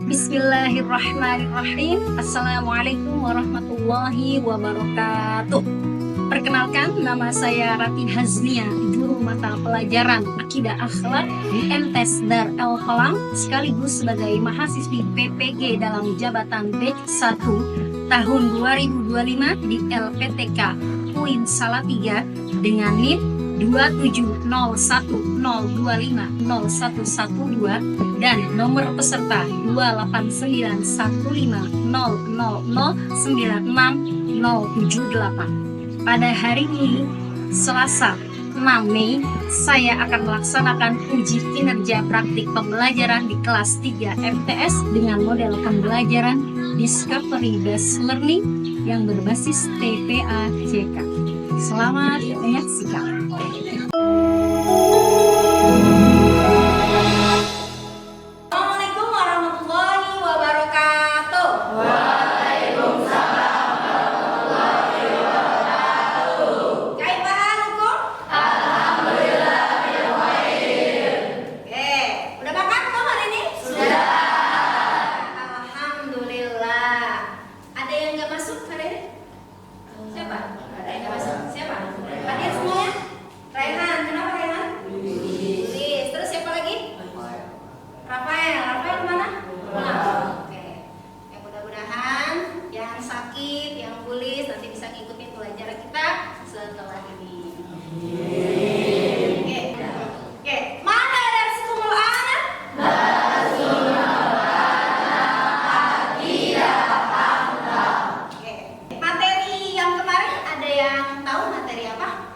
Bismillahirrahmanirrahim. Assalamualaikum warahmatullahi wabarakatuh. Perkenalkan, nama saya Rati Haznia, guru mata pelajaran Akidah Akhlak MTs Dar El Falah, sekaligus sebagai mahasiswi PPG dalam jabatan batch 1 tahun 2025 di LPTK UIN Salatiga dengan NIM 27010250112 dan nomor peserta 2815000960078. Pada hari ini, Selasa 6 Mei, saya akan melaksanakan uji kinerja praktik pembelajaran di kelas 3 MTS dengan model pembelajaran Discovery Based Learning yang berbasis TPA-CK. Selamat menyaksikan. Assalamualaikum warahmatullahi wabarakatuh. Waalaikumsalam warahmatullahi wabarakatuh. Kaifa halukum? Alhamdulillah bil khair. Oke, udah makan belum hari ini? Sudah. Alhamdulillah. Ada yang nggak masuk hari ini? Siapa? Ada yang nggak masuk? Siapa? Hadir semuanya? Raihan, kenapa Raihan? Lilis. Terus siapa lagi? Rafael mana? Oke. Ya, mudah-mudahan yang sakit, yang tulis nanti bisa ngikutin pelajaran kita setelah ini. Oke. Mana darsukumul ana? Oke. Materi yang kemarin ada yang tahu materi apa?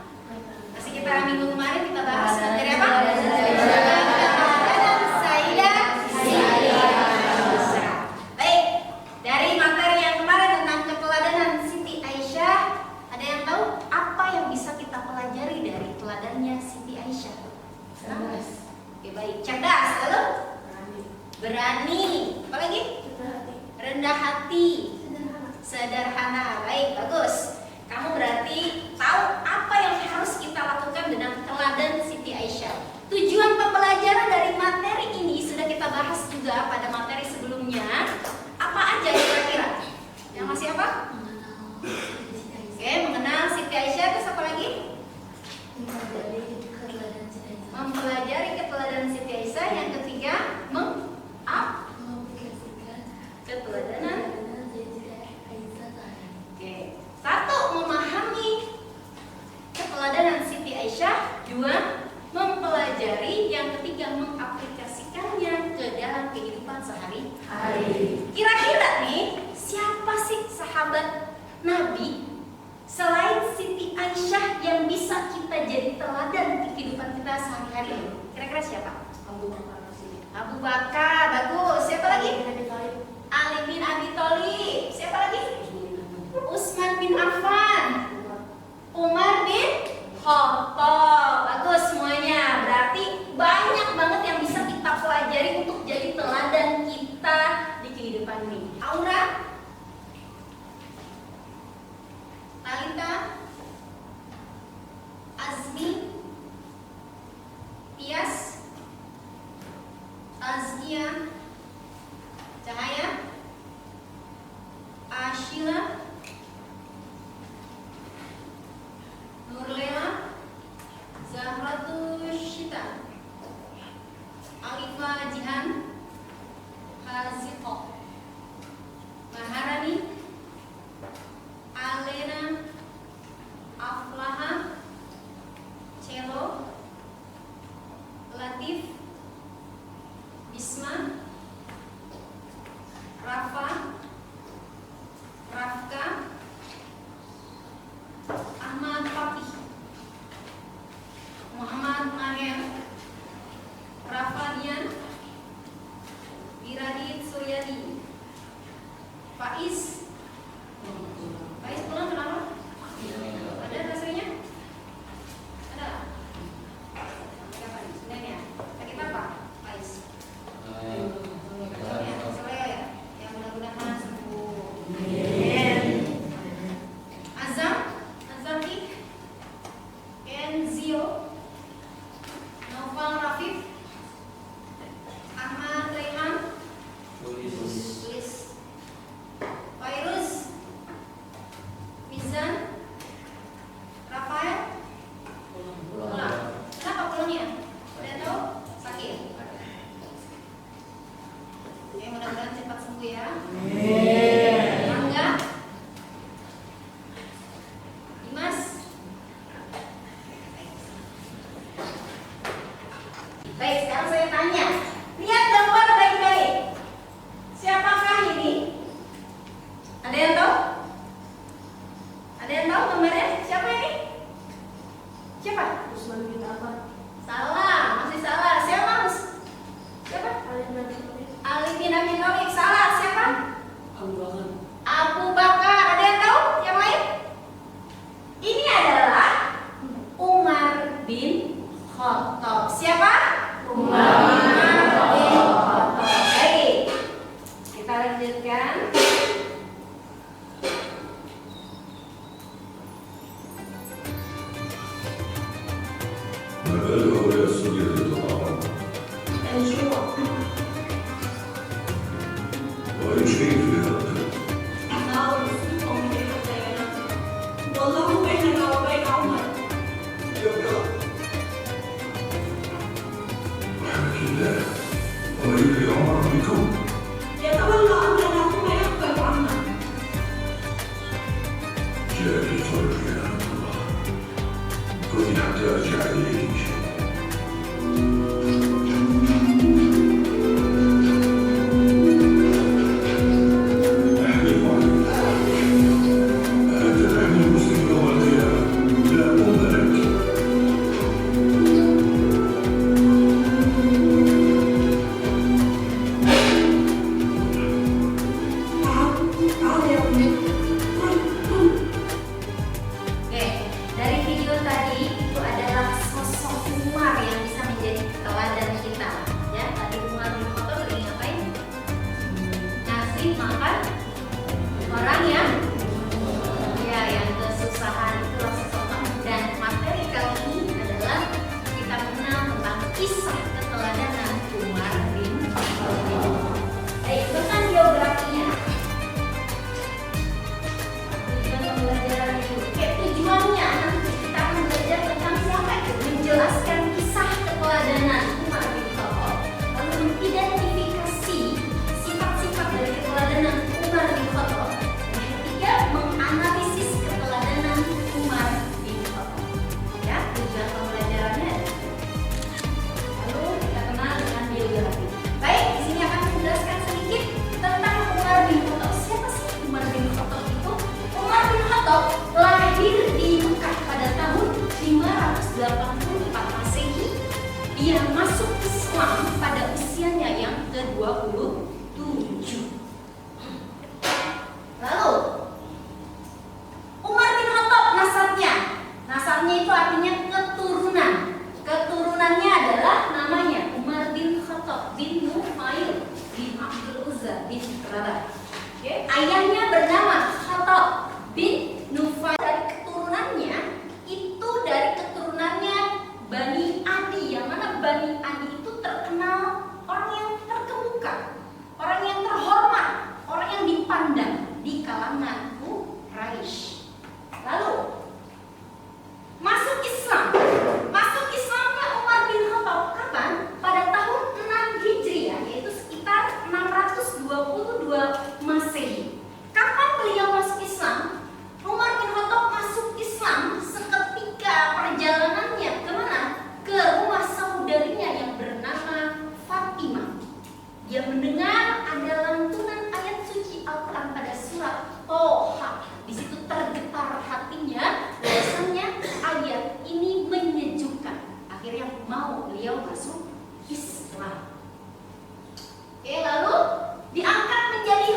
Masih kita minggu kemarin kita bahas materi apa? Baik, dari materi yang kemarin tentang keteladanan Siti Aisyah, ada yang tahu apa yang bisa kita pelajari dari teladannya Siti Aisyah? Cerdas. Oke, baik. Cerdas, lalu? Berani. Apa lagi? Rendah hati. Sederhana. Baik, bagus. Kamu berarti tahu apa yang harus kita lakukan dengan teladan Siti Aisyah. Tujuan pembelajaran dari materi ini sudah kita bahas juga pada materi sebelumnya. Apa aja kira-kira? Yang masih apa? Oke, mengenal Siti Aisyah, terus apa lagi? Mempelajari keteladanan Siti Aisyah. Yang ketiga, keteladanan. Oke, satu, memahami keteladanan Siti Aisyah. Dua, mempelajari. Yang ketiga, mengaplikasikannya ke dalam kehidupan sehari-hari. Kira-kira nih, siapa sih sahabat Nabi selain Siti Aisyah yang bisa kita jadi teladan di kehidupan kita sehari-hari? Kira-kira siapa? Abu Bakar, bagus. Siapa lagi? Ali bin Abi Thalib. Siapa lagi? Utsman bin Affan. Umar bin Khattab. Bagus semuanya. Berarti banyak banget yang bisa kita pelajari untuk jadi teladan kita di kehidupan ini. Aura, Talita, Azmi, Tias, Azkia, Cahaya, Ashila, Nurlela, Zahratul Syita, Alifa Jihan, Haziqah. Faiz. Faiz pulang kenapa? Ada rasanya? Ada? Apa nih? Sebenarnya sakit apa? Faiz. Ya, ya mudah-mudahan sembuh. Azam, Azamik, Kenzio, Noval Rafif, Ahmad Raihan, Tulis, Fairuz, Mizan, Rafael, pulang. Kenapa pulangnya? Udah tahu? Sakit. Ya mudah-mudahan cepat sembuh ya. Angga, Dimas. Baik, sekarang saya tanya. Lihat gambar baik-baik. Siapakah ini? Ada yang tahu? Ada yang tahu gambarnya? Siapa ini? Siapa? Usman bin Affan. Salah, masih salah. Siapa? Siapa? Ali bin Abi Thalib. Salah. Siapa? Abu Bakar. Abu Bakar. Ada yang tahu? Yang lain? Ini adalah Umar bin Khattab. Siapa? Umar bin Khattab. Baik. Kita lanjutkan. ما بال هؤلاء الصبية تتطاول وأي شيء في هذا والله بيننا وبين عمر. يبقى رحمة الله ويلي عمر بكم يتولى أمرنا ثم يقبل عنا. جاء الفرج يا عبد الله كنت حتى أرجع إليك شيء أحلف عليك أنت تحمي المسلم يوم القيامة لا أم لك تعال يا أمي. Oke, dari video tadi itu adalah sosok Umar yang bisa menjadi teladan kita. Ya, tadi Umar bin Khattab lagi ngapain? Ngasih makan orang yang yang kesusahan, itulah sosok. Dan materi kali ini adalah kita mengenal tentang kisah keteladanan Umar bin Khattab. Itu kan biografinya. Tujuan pembelajaran itu, tujuannya nanti kita akan belajar tentang siapa itu, menjelaskan kisah keteladanan Umar bin Khattab, lalu mengidentifikasi sifat-sifat dari keteladanan Umar bin Khattab. Yang ketiga, menganalisis keteladanan Umar bin Khattab. Ya, tujuan pembelajarannya. Lalu kita kenal dengan biografi. Baik, di sini akan menjelaskan sedikit tentang Umar bin Khattab. Siapa sih Umar bin Khattab itu? Umar bin Khattab lahir di Mekah pada tahun 584 Masehi. Dia masuk Islam pada usianya yang ke-27. Lalu Umar bin Khattab nasabnya. Nasabnya itu artinya keturunan. Keturunannya adalah namanya Umar bin Khattab bin Nufail bin Abdul Uzza bin Rabah. Oke, ayahnya bernama Khattab bin Nufail. Dari keturunannya itu dari keturunannya Bani Adi, yang mana Bani Adi itu terkenal orang yang terkemuka, orang yang terhormat, orang yang dipandang di kalangan Quraisy. Lalu masuk Islam. Masuk Islamnya Umar bin Khattab kapan? Pada tahun 6 Hijriah, yaitu sekitar 622 Masehi. Kapan beliau masuk Islam? Umar bin Khattab masuk Islam seketika perjalanannya kemana? Ke rumah saudarinya yang bernama Fatimah. Dia mendengar ada lantunan ayat suci Al-Quran pada surat Toha. Di situ tergetar hatinya, bahwasanya ayat ini menyejukkan. Akhirnya mau beliau masuk Islam. Oke, lalu diangkat menjadi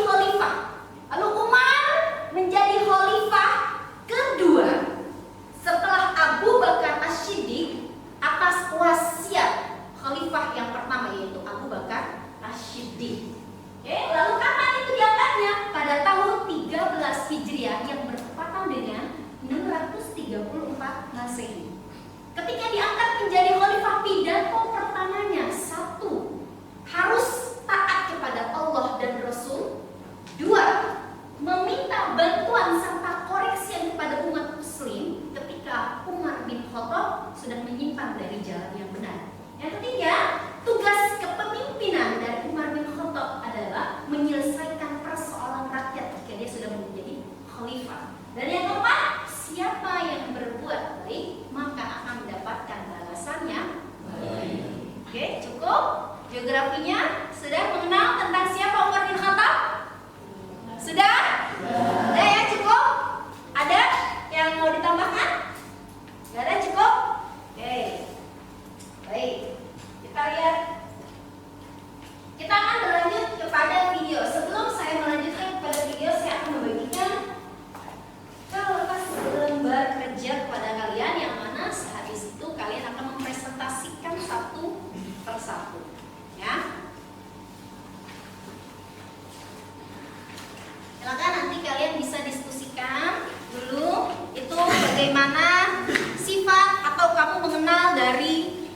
bagaimana sifat atau kamu mengenal dari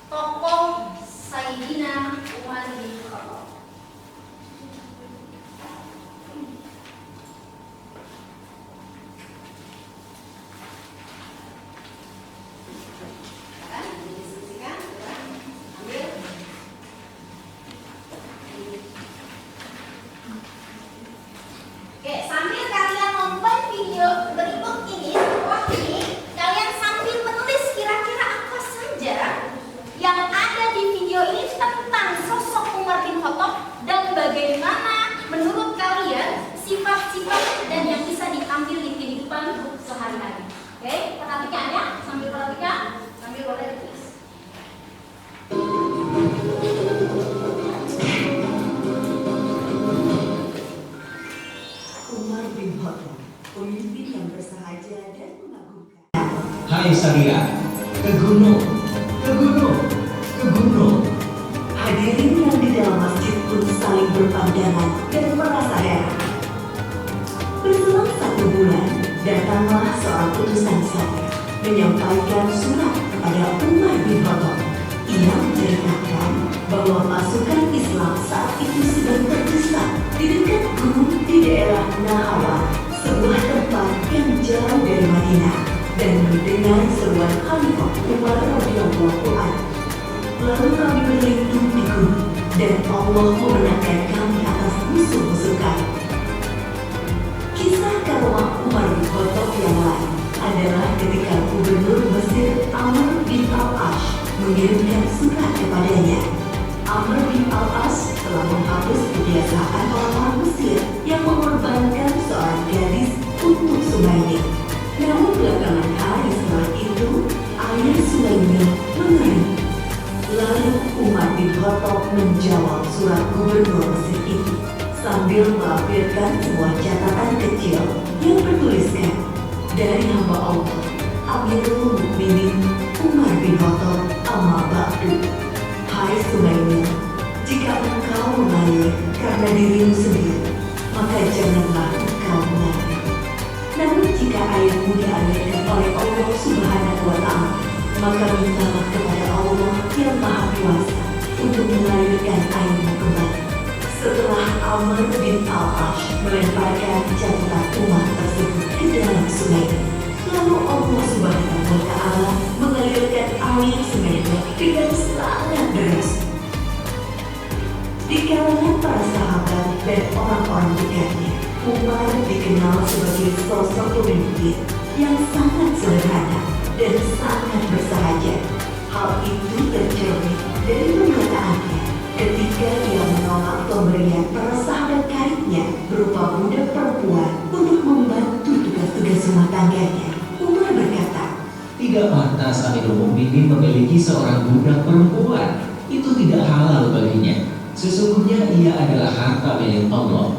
tokoh Sayyidina Umar bin Khattab? Oke, sambil kalian nonton video berikut ini, setelah ini, kalian sambil menulis kira-kira apa saja yang ada di video ini tentang sosok Umar bin Khattab dan bagaimana menurut kalian sifat-sifat dan yang bisa diambil di kehidupan sehari-hari. Oke, perhatikan ya, sambil perhatikan, sambil boleh ditulis. Umar bin Khattab, pemimpin yang bersahaja dan mengagumkan. Hai Saria, ke gunung, ke gunung, ke gunung. Hadirin yang di dalam masjid pun saling berpandangan dan merasa heran. Berselang 1 bulan, datanglah seorang utusan saya menyampaikan surat kepada Umar bin Khattab. Ia menceritakan bahwa pasukan Islam saat itu sedang berdesak di dekat gunung di daerah Nahawa, sebuah tempat yang jauh dari Madinah, dan mendengar seruan Khalifah Umar radhiyallahu anhu. Lalu kami berlindung di gunung, dan Allah memenangkan kami atas musuh-musuh kami. Kisah karomah Umar bin Khattab yang lain adalah ketika Gubernur Mesir Amr bin al-Ash mengirimkan surat kepadanya. Amr bin al-As telah menghapus kebiasaan orang-orang Mesir yang mengorbankan seorang gadis untuk Sulaimi. Namun belakangan hari setelah itu, ayah Sulaimi mengering. Lalu Umar bin Khattab menjawab surat Gubernur Mesir itu sambil melampirkan sebuah catatan kecil yang bertuliskan, dari hamba Allah, Amirul Mukminin Umar bin Khattab amma ba'du. Hai Sulaimi, jika engkau mengalir karena dirimu sendiri, maka janganlah engkau mengalir. Namun jika airmu dialirkan oleh Allah Subhanahu wa Ta'ala, maka mintalah kepada Allah yang Maha Kuasa untuk mengalirkan airmu kembali. Setelah Amr bin al-Ash melemparkan catatan Umar tersebut ke dalam sungai, lalu Allah Subhanahu wa Ta'ala mengalirkan air sungainya dengan sangat deras. Di kalangan para sahabat dan orang-orang dekatnya, Umar dikenal sebagai sosok pemimpin yang sangat sederhana dan sangat bersahaja. Hal itu tercermin dari perkataannya ketika ia menolak pemberian para sahabat karibnya berupa budak perempuan untuk membantu tugas-tugas rumah tangganya. Umar berkata, Tidak pantas Amirul Mukminin memiliki seorang budak perempuan. Itu tidak halal baginya. Sesungguhnya ia adalah harta milik Allah.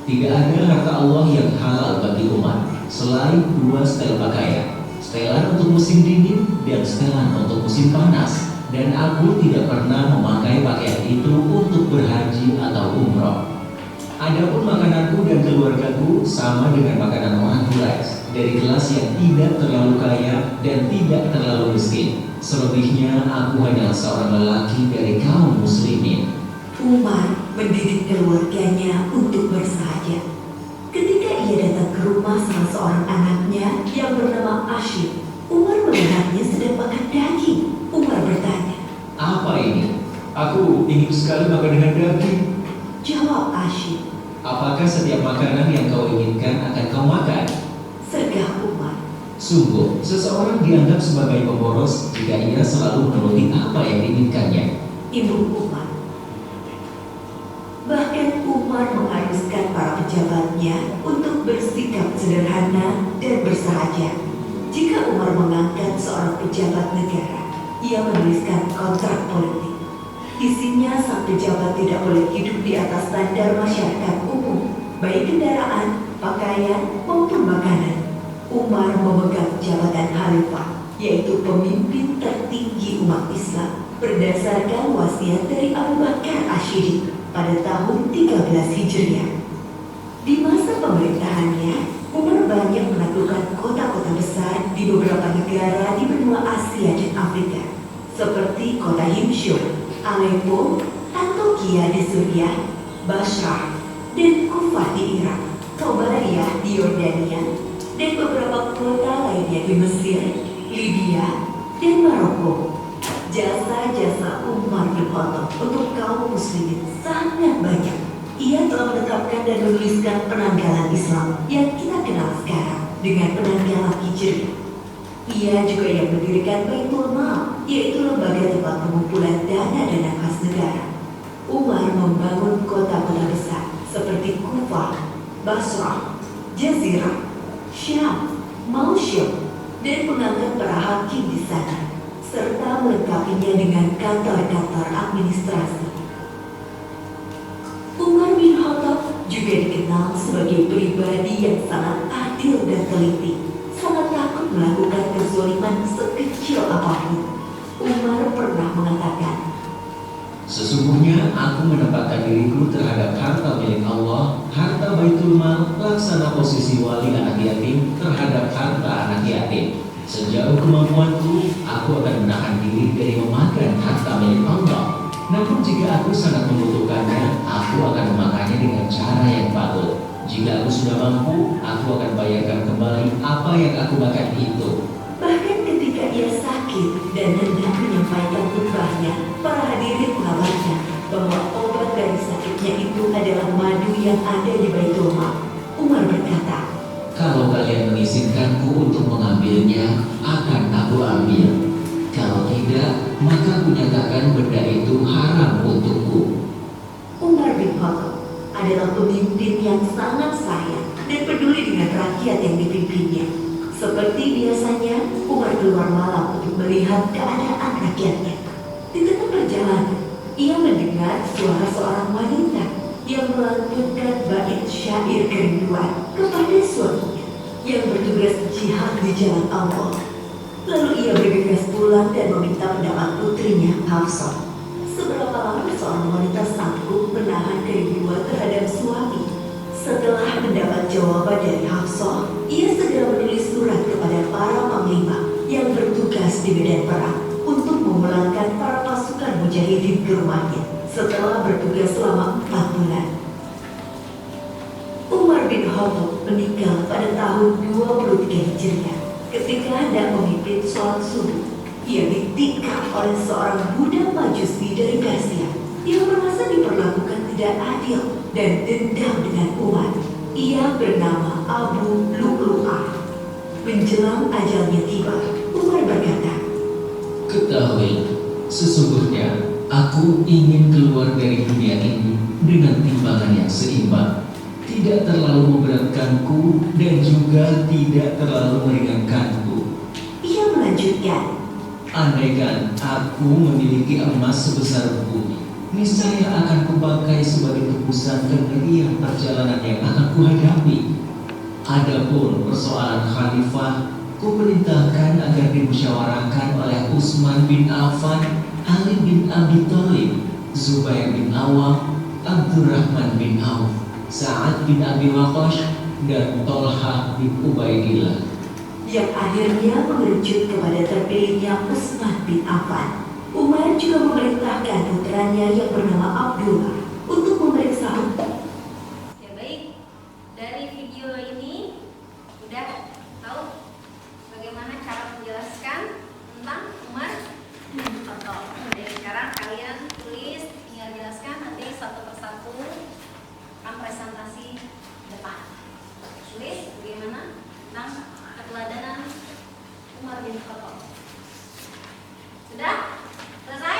Tidak ada harta Allah yang halal bagi Umar selain 2 setel pakaian, setelan untuk musim dingin dan setelan untuk musim panas. Dan aku tidak pernah memakai pakaian itu untuk berhaji atau umroh. Adapun makananku dan keluargaku sama dengan makanan orang Quraisy, dari kelas yang tidak terlalu kaya dan tidak terlalu miskin. Selebihnya aku hanyalah seorang lelaki dari kaum muslimin. Umar mendidik keluarganya untuk bersahaja. Ketika ia datang ke rumah salah seorang anaknya yang bernama Ashim, Umar melihatnya sedang makan daging. Umar bertanya, Apa ini? Aku ingin sekali makan dengan daging. jawab Ashim. Apakah setiap makanan yang kau inginkan akan kau makan? Sergah Umar. Sungguh, seseorang dianggap sebagai pemboros jika ia selalu menuruti apa yang diinginkannya. Ibu Umar. Bahkan Umar mengharuskan para pejabatnya untuk bersikap sederhana dan bersahaja. Jika Umar mengangkat seorang pejabat negara, ia menuliskan kontrak politik. Isinya sang pejabat tidak boleh hidup di atas standar masyarakat umum, baik kendaraan, pakaian, maupun makanan. Umar memegang jabatan khalifah, yaitu pemimpin tertinggi umat Islam, berdasarkan wasiat dari Abu Bakar Ash-Shiddiq pada tahun 13 Hijriah. Di masa pemerintahannya, Umar banyak menaklukkan kota-kota besar di beberapa negara di benua Asia dan Afrika, seperti kota Himsyur, Aleppo, Antokia di Suriah, Basrah, dan Kufah di Irak, Tobariyah di Yordania, dan beberapa kota lainnya di Mesir, Libya, dan Maroko. Jasa-jasa Umar bin Khattab untuk kaum muslimin sangat banyak. Ia telah menetapkan dan menuliskan penanggalan Islam yang kita kenal sekarang dengan penanggalan Hijri. Ia juga yang mendirikan Baitul Mal, yaitu lembaga tempat pengumpulan dana khas negara. Umar membangun kota-kota besar seperti Kufah, Basrah, Jazirah, Syam, Masyhur, dan mengangkat para hakim di sana, serta melengkapinya dengan kantor-kantor administrasi. Umar bin Khattab juga dikenal sebagai pribadi yang sangat adil dan teliti, sangat takut melakukan kezaliman sekecil apapun. Umar pernah mengatakan, Sesungguhnya aku menempatkan diriku terhadap harta milik Allah, harta Baitul Mal, laksana posisi wali anak yatim terhadap harta anak yatim. Sejauh kemampuanku, aku akan menahan diri dari memakan harta milik Allah. Namun jika aku sangat membutuhkannya, aku akan memakannya dengan cara yang patut. Jika aku sudah mampu, aku akan bayarkan kembali apa yang aku makan itu. bahkan ketika ia sakit dan hendak menyampaikan khutbahnya, para hadirin mengabarkan bahwa obat dari sakitnya itu adalah madu yang ada di Baitul Mal. Umar berkata, Kalau kalian mengizinkanku untuk mengambilnya, akan aku ambil. Kalau tidak, maka aku nyatakan benda itu haram untukku. Umar bin Khattab adalah pemimpin yang sangat sayang dan peduli dengan rakyat yang dipimpinnya. Seperti biasanya, Umar keluar malam untuk melihat keadaan rakyatnya. Di tengah perjalanan, ia mendengar suara seorang wanita yang melantunkan bait syair kerinduan kepada suaminya yang bertugas jihad di jalan Allah. Lalu ia bergegas pulang dan meminta pendapat putrinya, Hafsah. Seberapa lama seorang wanita sanggup menahan kerinduan terhadap suami? Setelah mendapat jawaban dari Hafsah, ia segera menulis surat kepada para panglima yang bertugas di medan perang untuk memulangkan para pasukan mujahidin ke rumahnya setelah bertugas selama 4 bulan. Umar bin Khattab meninggal pada tahun 23 Hijriah ketika hendak memimpin sholat subuh. Ia ditikam oleh seorang budak Majusi dari Persia yang merasa diperlakukan tidak adil dan dendam dengan Umar. Ia bernama Abu Lu'lu'ah. Menjelang ajalnya tiba, Umar berkata, Ketahui, sesungguhnya aku ingin keluar dari dunia ini dengan timbangan yang seimbang, tidak terlalu memberatkanku dan juga tidak terlalu meringankanku. ia melanjutkan, Andaikan aku memiliki emas sebesar bumi, niscaya akan kubangkai sebagai tebusan kemeriah perjalanan yang akan kuhadapi. Adapun persoalan khalifah, kuperintahkan agar dimusyawarahkan oleh Utsman bin Affan, Ali bin Abi Thalib, Zubair bin Awam, Abdurrahman bin Auf, Sa'ad bin Abi Waqqas, dan Tolhah bin Ubaidillah. yang akhirnya mengerucut kepada terpilihnya Utsman bin Affan. Umar juga memerintahkan putranya yang bernama Abdullah untuk memeriksa hukum. Ya baik, dari video ini udah tahu bagaimana cara menjelaskan tentang Umar bin Khattab. Jadi sekarang kalian tulis, tinggal jelaskan nanti satu persatu akan presentasi depan. Tulis bagaimana tentang keteladanan Umar bin Khattab. Sudah? Selesai?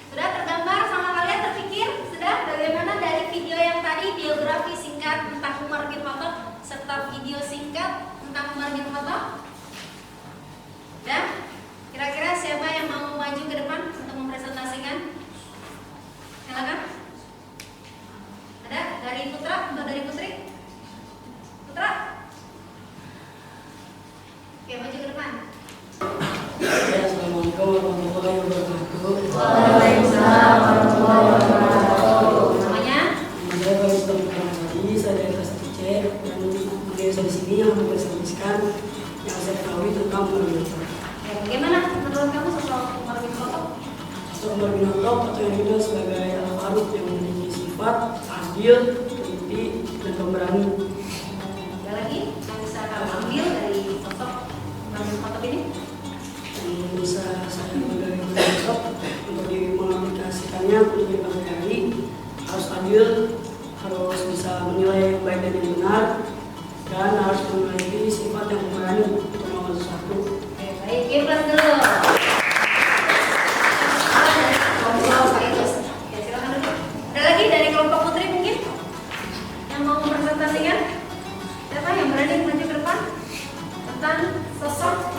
Sudah tergambar sama kalian, terpikir? Sudah bagaimana dari video yang tadi biografi singkat tentang Umar bin Khattab serta video singkat tentang Umar bin Khattab? Dan kira-kira siapa yang mau maju ke depan untuk mempresentasikan? Silakan. Ada dari Putra atau dari Putri? Putra? Oke, maju ke depan. Assalamualaikum warahmatullahi wabarakatuh. Waalaikumsalam warahmatullahi wabarakatuh. Namanya? Saya Pak Islam Karamadi, saya dari kelas C dan bisa di sini yang aku sampaikan yang saya ketahui tentang Umar bin Khattab. Bagaimana menurut kamu sosok Umar bin Khattab? Sosok Umar bin Khattab atau yang dikenal sebagai Al-Faruq yang memiliki sifat adil, teliti, dan pemberani. Ada lagi yang bisa kamu ambil dari sosok Umar bin Khattab ini? Yang bisa saya ambil dari Umar bin Khattab untuk mengaplikasikannya untuk dipelajari harus adil, harus bisa menilai yang baik dan yang benar, dan harus memiliki sifat yang pemberani untuk melakukan sesuatu. Oke, baik, Iblas dulu. Silakan dulu. Ada lagi dari kelompok putri mungkin yang mau presentasikan? Siapa yang berani maju ke depan tentang sosok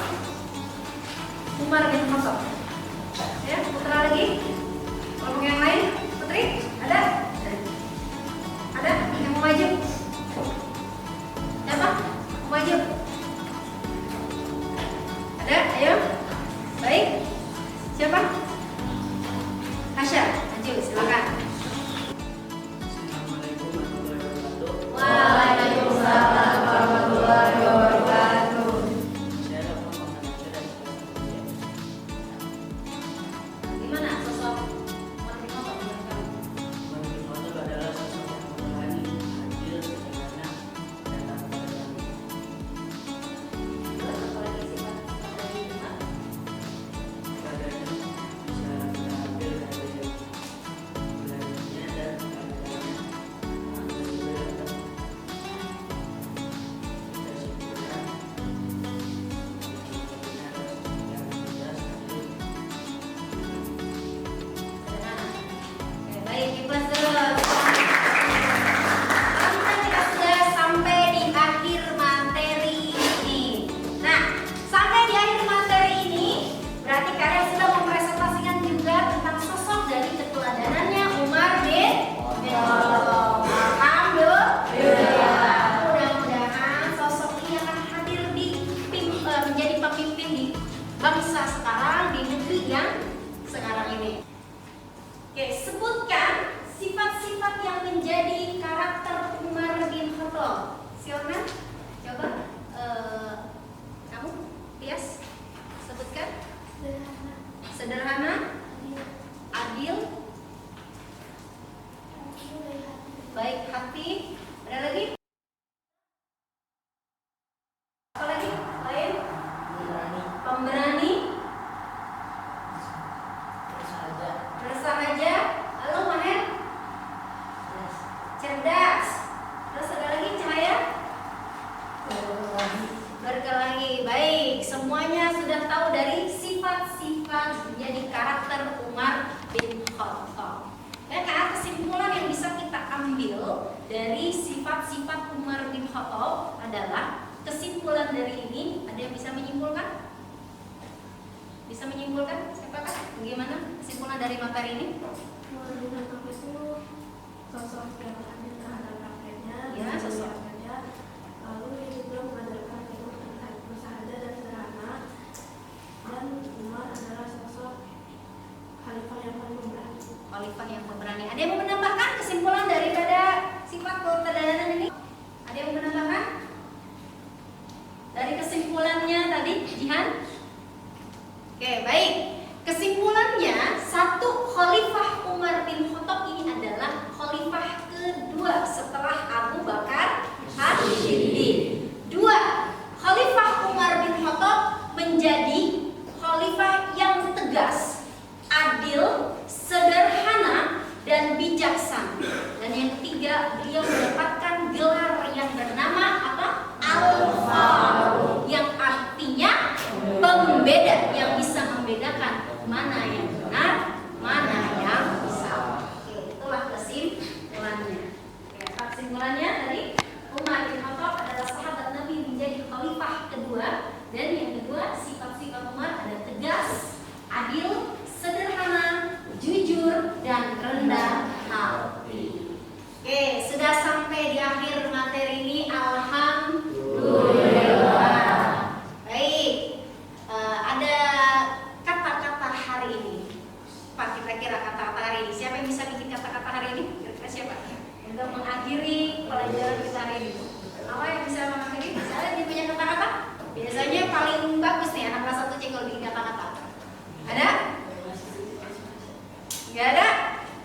Umar bin Khattab? Ya, putra lagi. Kelompok yang lain, putri, ada? Ada yang mau maju? Siapa? Mau maju? Ada? Ayo. Baik. Siapa? Hasya, maju, silakan. Assalamualaikum warahmatullahi wabarakatuh. Waalaikumsalam warahmatullahi wabarakatuh. Saya dapat mengajar Gimana sosok Umar bin Khattab menurut kamu? Umar bin Khattab adalah sosok yang pemberani, adil, sederhana, dan tak berani. Terus apa lagi sifat dari Umar? Keadaannya bisa kita ambil dari beraninya dan keadaannya. Dan juga dapat kita simpulkan yang jelas adil. Sederhana. Oke, baik, ikhlas dulu. Sekarang kita sudah sampai di akhir materi ini. Nah, sampai di akhir materi ini berarti kalian sudah mempresentasikan juga tentang sosok dari keteladanannya Umar bin Khattab. Alhamdulillah. Mudah-mudahan sosok ini akan hadir menjadi pemimpin di bangsa sekarang, di negeri yang sekarang ini. Oke, sebutkan sifat-sifat yang menjadi karakter Umar bin Khattab. Silakan, coba kamu, Tias, sebutkan. Sederhana, adil, baik hati. Ada lagi? Apa lagi? Lain? Pemberani, bersahaja. Lalu Maher? Cerdas. Terus ada lagi Cahaya? Berkelahi. Baik, semuanya sudah tahu dari sifat-sifat menjadi karakter Umar bin Khattab. Dan kesimpulan yang bisa kita ambil dari sifat-sifat Umar bin Khattab adalah kesimpulan dari ini. Ada yang bisa menyimpulkan? Bisa menyimpulkan? Siapakah? Bagaimana kesimpulan dari materi ini? Umar bin Khattab itu sosok yang adil terhadap rakyatnya, Ya, sosok. rakyatnya. Lalu dia juga mengajarkan ilmu tentang bersahaja dan sederhana. Dan Umar adalah sosok khalifah yang paling pemberani. Khalifah yang pemberani. Ada yang mau menambahkan kesimpulan daripada sifat keteladanan ini? Ada yang mau menambahkan? Dari kesimpulannya tadi, Jihan? Oke, baik. Kesimpulannya, satu, Khalifah Umar bin Khattab ini adalah khalifah kedua setelah Abu Bakar As-Siddiq. Dua, Khalifah Umar bin Khattab menjadi khalifah yang tegas, adil, sederhana, dan bijaksana. Dan yang ketiga, beliau mendapatkan gelar yang bernama apa? Al-Faruq, yang artinya pembeda, yang bisa membedakan mana yang benar, mana yang salah. Oke, itulah kesimpulannya. Oke, apa kesimpulannya tadi? Umar bin Khattab adalah sahabat Nabi menjadi khalifah kedua, dan yang kedua sifat-sifat Umar ada tegas, adil, sederhana, jujur, dan rendah hati. Oke, sudah sampai di akhir materi ini. Alhamdulillah. Baik, ada kata-kata hari ini. Pak, kira-kira kata-kata hari ini. Siapa yang bisa bikin kata-kata hari ini? Kira-kira siapa? Untuk mengakhiri pelajaran kita hari ini. Apa yang bisa mengakhiri? Misalnya dia punya kata-kata? Biasanya paling bagus nih anak kelas 1 C kalau bikin kata-kata. Ada? Gak ada?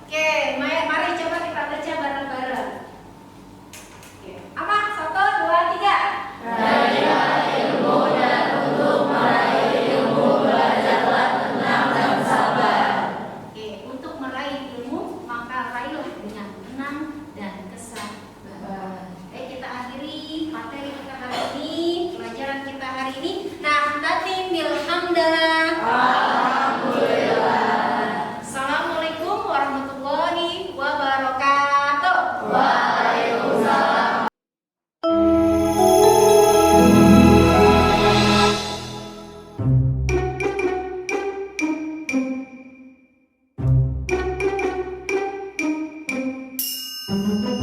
Oke, mari coba kita baca bareng-bareng. Oke, apa? 1, 2, 3. Oke, untuk meraih ilmu maka raihlah dengan tenang dan kesabaran. Kita akhiri materi kita hari ini, pelajaran kita hari ini. Nah, nanti bilhamdalillah. Alhamdulillah. Assalamualaikum warahmatullahi wabarakatuh. Waalaikumsalam. Thank you.